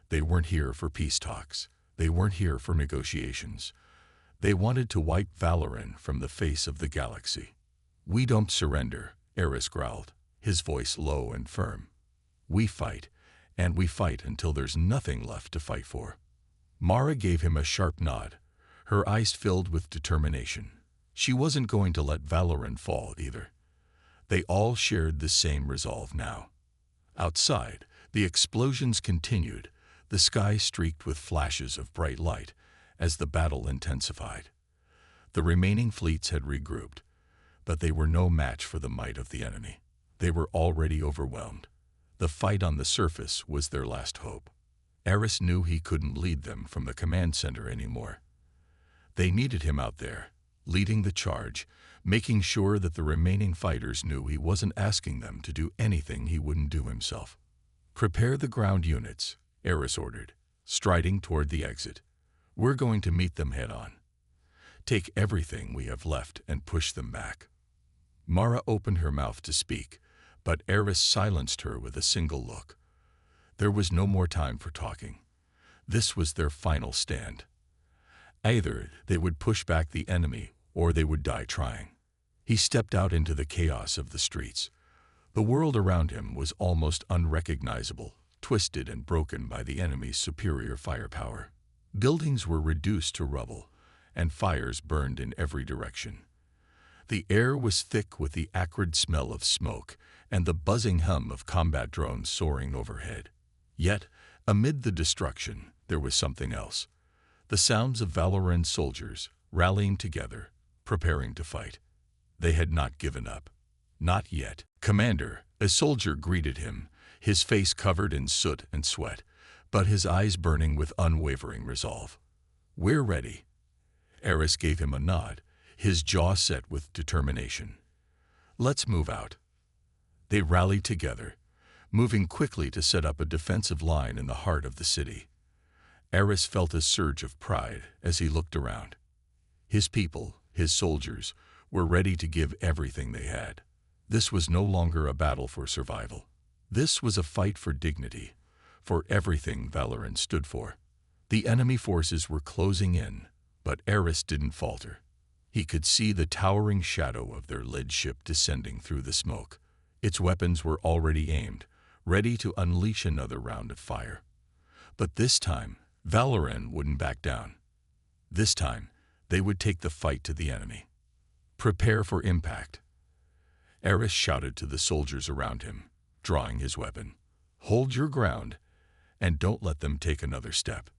S1: They weren't here for peace talks. They weren't here for negotiations. They wanted to wipe Valoran from the face of the galaxy. "We don't surrender," Eris growled, his voice low and firm. "We fight, and we fight until there's nothing left to fight for." Mara gave him a sharp nod, her eyes filled with determination. She wasn't going to let Valoran fall either. They all shared the same resolve now. Outside, the explosions continued, the sky streaked with flashes of bright light as the battle intensified. The remaining fleets had regrouped, but they were no match for the might of the enemy. They were already overwhelmed. The fight on the surface was their last hope. Eris knew he couldn't lead them from the command center anymore. They needed him out there, leading the charge, making sure that the remaining fighters knew he wasn't asking them to do anything he wouldn't do himself. "Prepare the ground units," Eris ordered, striding toward the exit. "We're going to meet them head-on. Take everything we have left and push them back." Mara opened her mouth to speak, but Eris silenced her with a single look. There was no more time for talking. This was their final stand. Either they would push back the enemy or they would die trying. He stepped out into the chaos of the streets. The world around him was almost unrecognizable, twisted and broken by the enemy's superior firepower. Buildings were reduced to rubble, and fires burned in every direction. The air was thick with the acrid smell of smoke and the buzzing hum of combat drones soaring overhead. Yet, amid the destruction, there was something else. The sounds of Valoran soldiers rallying together, preparing to fight. They had not given up. Not yet. "Commander," a soldier greeted him, his face covered in soot and sweat, but his eyes burning with unwavering resolve. "We're ready." Eris gave him a nod, his jaw set with determination. "Let's move out." They rallied together, moving quickly to set up a defensive line in the heart of the city. Eris felt a surge of pride as he looked around. His people, his soldiers, were ready to give everything they had. This was no longer a battle for survival. This was a fight for dignity, for everything Valoran stood for. The enemy forces were closing in, but Eris didn't falter. He could see the towering shadow of their lead ship descending through the smoke. Its weapons were already aimed, ready to unleash another round of fire. But this time, Valoran wouldn't back down. This time, they would take the fight to the enemy. "Prepare for impact." Eris shouted to the soldiers around him, drawing his weapon. "Hold your ground, and don't let them take another step."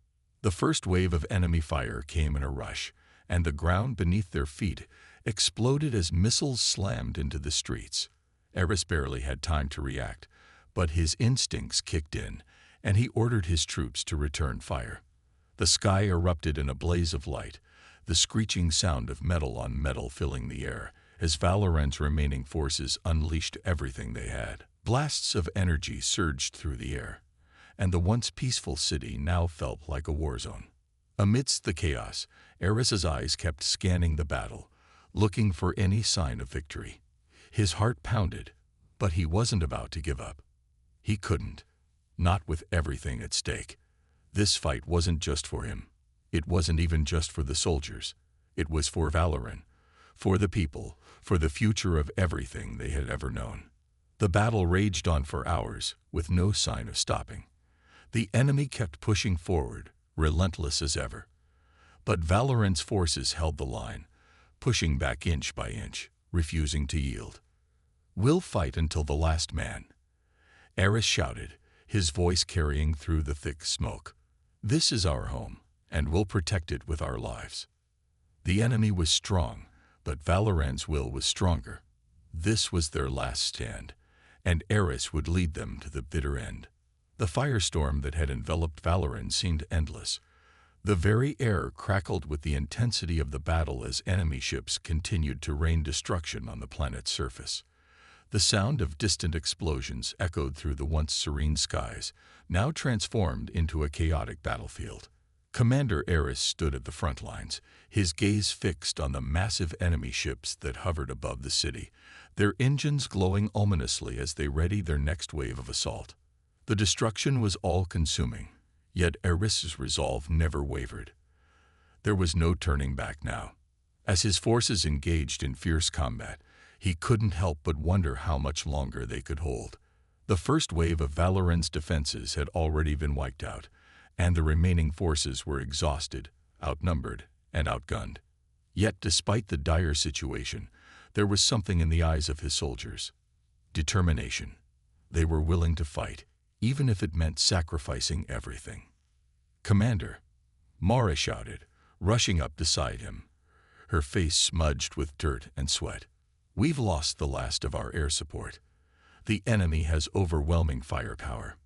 S1: The first wave of enemy fire came in a rush, and the ground beneath their feet exploded as missiles slammed into the streets. Eris barely had time to react, but his instincts kicked in, and he ordered his troops to return fire. The sky erupted in a blaze of light, the screeching sound of metal on metal filling the air, as Valoran's remaining forces unleashed everything they had. Blasts of energy surged through the air, and the once peaceful city now felt like a war zone. Amidst the chaos, Eris's eyes kept scanning the battle, looking for any sign of victory. His heart pounded, but he wasn't about to give up. He couldn't, not with everything at stake. This fight wasn't just for him. It wasn't even just for the soldiers. It was for Valoran, for the people, for the future of everything they had ever known. The battle raged on for hours, with no sign of stopping. The enemy kept pushing forward, relentless as ever. But Valoran's forces held the line, pushing back inch by inch, refusing to yield. "We'll fight until the last man," Eris shouted, his voice carrying through the thick smoke. "This is our home, and we'll protect it with our lives." The enemy was strong, but Valoran's will was stronger. This was their last stand, and Eris would lead them to the bitter end. The firestorm that had enveloped Valoran seemed endless. The very air crackled with the intensity of the battle as enemy ships continued to rain destruction on the planet's surface. The sound of distant explosions echoed through the once serene skies, now transformed into a chaotic battlefield. Commander Eris stood at the front lines, his gaze fixed on the massive enemy ships that hovered above the city, their engines glowing ominously as they readied their next wave of assault. The destruction was all-consuming, yet Eris's resolve never wavered. There was no turning back now. As his forces engaged in fierce combat, he couldn't help but wonder how much longer they could hold. The first wave of Valoran's defenses had already been wiped out, and the remaining forces were exhausted, outnumbered, and outgunned. Yet despite the dire situation, there was something in the eyes of his soldiers. Determination. They were willing to fight, even if it meant sacrificing everything. "Commander," Mara shouted, rushing up beside him, her face smudged with dirt and sweat. "We've lost the last of our air support. The enemy has overwhelming firepower."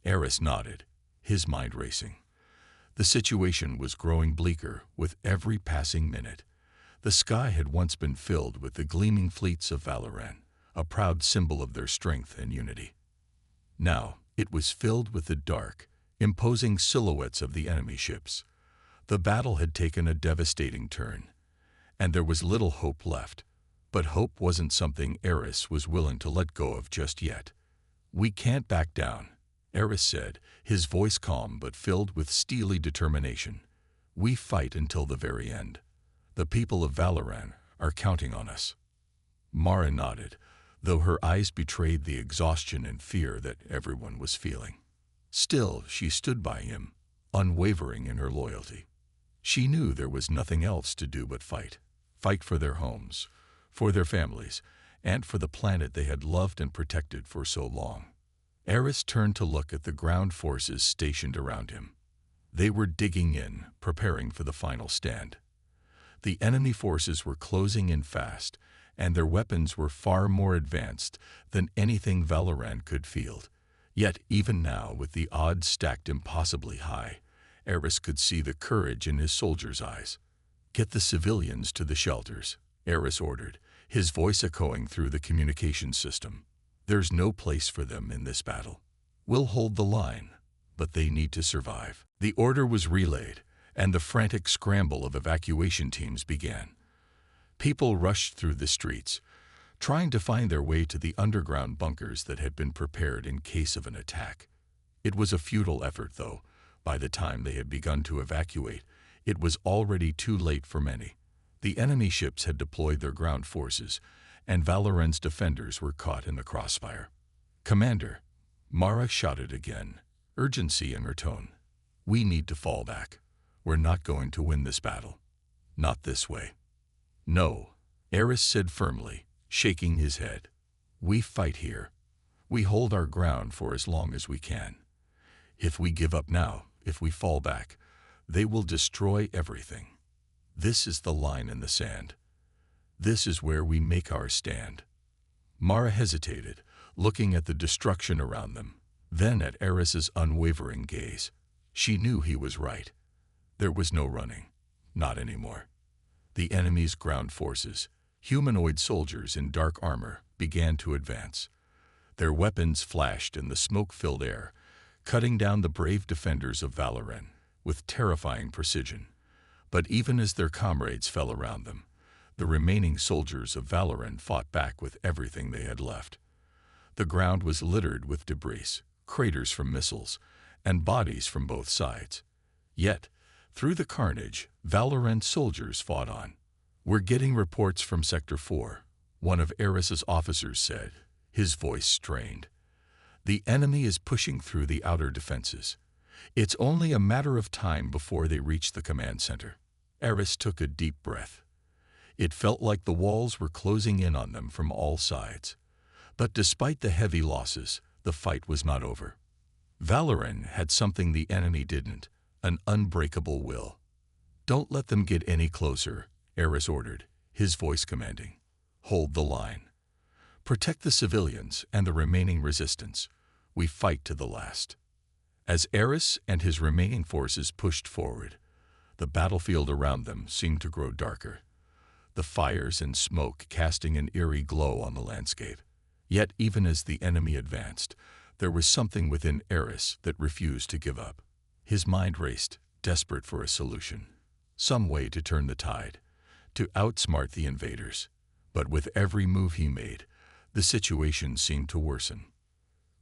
S1: Eris nodded, his mind racing. The situation was growing bleaker with every passing minute. The sky had once been filled with the gleaming fleets of Valoran, a proud symbol of their strength and unity. Now it was filled with the dark, imposing silhouettes of the enemy ships. The battle had taken a devastating turn, and there was little hope left. But hope wasn't something Eris was willing to let go of just yet. "We can't back down," Eris said, his voice calm but filled with steely determination. "We fight until the very end. The people of Valoran are counting on us." Mara nodded, though her eyes betrayed the exhaustion and fear that everyone was feeling. Still, she stood by him, unwavering in her loyalty. She knew there was nothing else to do but fight. Fight for their homes, for their families, and for the planet they had loved and protected for so long. Eris turned to look at the ground forces stationed around him. They were digging in, preparing for the final stand. The enemy forces were closing in fast, and their weapons were far more advanced than anything Valoran could field. Yet even now, with the odds stacked impossibly high, Eris could see the courage in his soldiers' eyes. "Get the civilians to the shelters," Eris ordered, his voice echoing through the communication system. "There's no place for them in this battle. We'll hold the line, but they need to survive." The order was relayed, and the frantic scramble of evacuation teams began. People rushed through the streets, trying to find their way to the underground bunkers that had been prepared in case of an attack. It was a futile effort, though. By the time they had begun to evacuate, it was already too late for many. The enemy ships had deployed their ground forces, and Valoran's defenders were caught in the crossfire. "Commander," Mara shouted again, urgency in her tone. "We need to fall back. We're not going to win this battle. Not this way." "No," Eris said firmly, shaking his head. "We fight here. We hold our ground for as long as we can. If we give up now, if we fall back, they will destroy everything. This is the line in the sand. This is where we make our stand." Mara hesitated, looking at the destruction around them, then at Eris's unwavering gaze. She knew he was right. There was no running. Not anymore. The enemy's ground forces, humanoid soldiers in dark armor, began to advance. Their weapons flashed in the smoke-filled air, cutting down the brave defenders of Valoran with terrifying precision. But even as their comrades fell around them, the remaining soldiers of Valoran fought back with everything they had left. The ground was littered with debris, craters from missiles, and bodies from both sides. Yet, through the carnage, Valoran soldiers fought on. "We're getting reports from Sector 4, one of Eris's officers said, his voice strained. "The enemy is pushing through the outer defenses. It's only a matter of time before they reach the command center." Eris took a deep breath. It felt like the walls were closing in on them from all sides. But despite the heavy losses, the fight was not over. Valoran had something the enemy didn't, an unbreakable will. "Don't let them get any closer," Eris ordered, his voice commanding. "Hold the line. Protect the civilians and the remaining resistance. We fight to the last." As Eris and his remaining forces pushed forward, the battlefield around them seemed to grow darker, the fires and smoke casting an eerie glow on the landscape. Yet even as the enemy advanced, there was something within Eris that refused to give up. His mind raced, desperate for a solution, some way to turn the tide, to outsmart the invaders. But with every move he made, the situation seemed to worsen.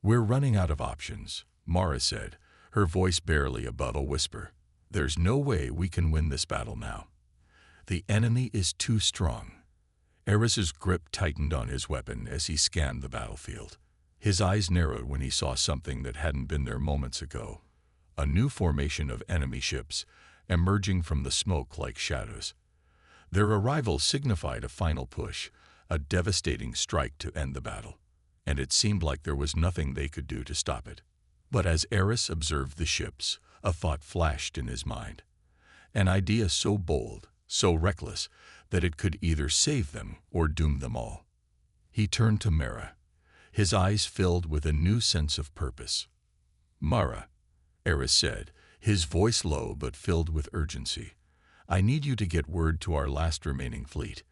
S1: "We're running out of options," Mara said, her voice barely above a whisper. "There's no way we can win this battle now. The enemy is too strong." Eris's grip tightened on his weapon as he scanned the battlefield. His eyes narrowed when he saw something that hadn't been there moments ago. A new formation of enemy ships, emerging from the smoke like shadows. Their arrival signified a final push, a devastating strike to end the battle, and it seemed like there was nothing they could do to stop it. But as Eris observed the ships, a thought flashed in his mind. An idea so bold, so reckless, that it could either save them or doom them all. He turned to Mara, his eyes filled with a new sense of purpose. "Mara," Eris said, his voice low but filled with urgency, "I need you to get word to our last remaining fleet.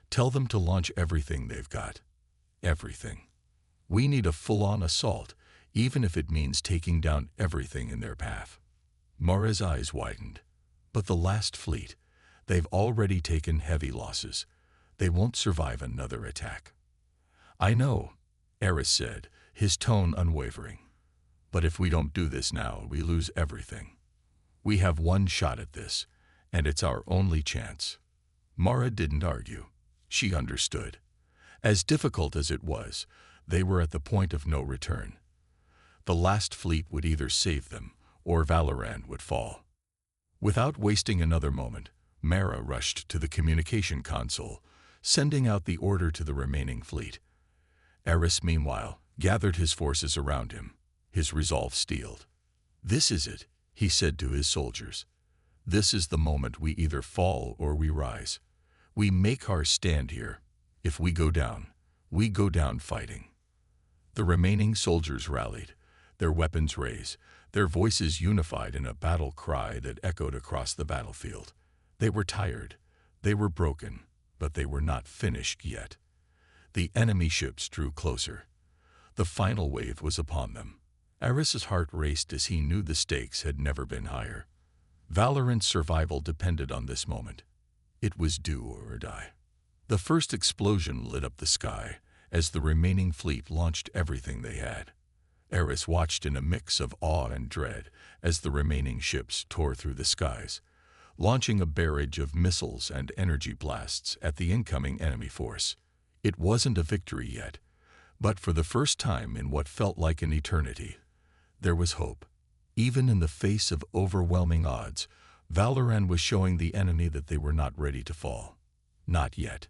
S1: Tell them to launch everything they've got. Everything. We need a full-on assault, even if it means taking down everything in their path." Mara's eyes widened. "But the last fleet, they've already taken heavy losses. They won't survive another attack." "I know," Eris said, his tone unwavering. "But if we don't do this now, we lose everything. We have one shot at this, and it's our only chance." Mara didn't argue. She understood. As difficult as it was, they were at the point of no return. The last fleet would either save them, or Valoran would fall. Without wasting another moment, Mara rushed to the communication console, sending out the order to the remaining fleet. Eris, meanwhile, gathered his forces around him, his resolve steeled. "This is it," he said to his soldiers. "This is the moment we either fall or we rise. We make our stand here. If we go down fighting." The remaining soldiers rallied, their weapons raised, their voices unified in a battle cry that echoed across the battlefield. They were tired, they were broken, but they were not finished yet. The enemy ships drew closer. The final wave was upon them. Eris's heart raced as he knew the stakes had never been higher. Valoran's survival depended on this moment. It was do or die. The first explosion lit up the sky as the remaining fleet launched everything they had. Eris watched in a mix of awe and dread as the remaining ships tore through the skies, launching a barrage of missiles and energy blasts at the incoming enemy force. It wasn't a victory yet, but for the first time in what felt like an eternity, there was hope. Even in the face of overwhelming odds, Valoran was showing the enemy that they were not ready to fall. Not yet.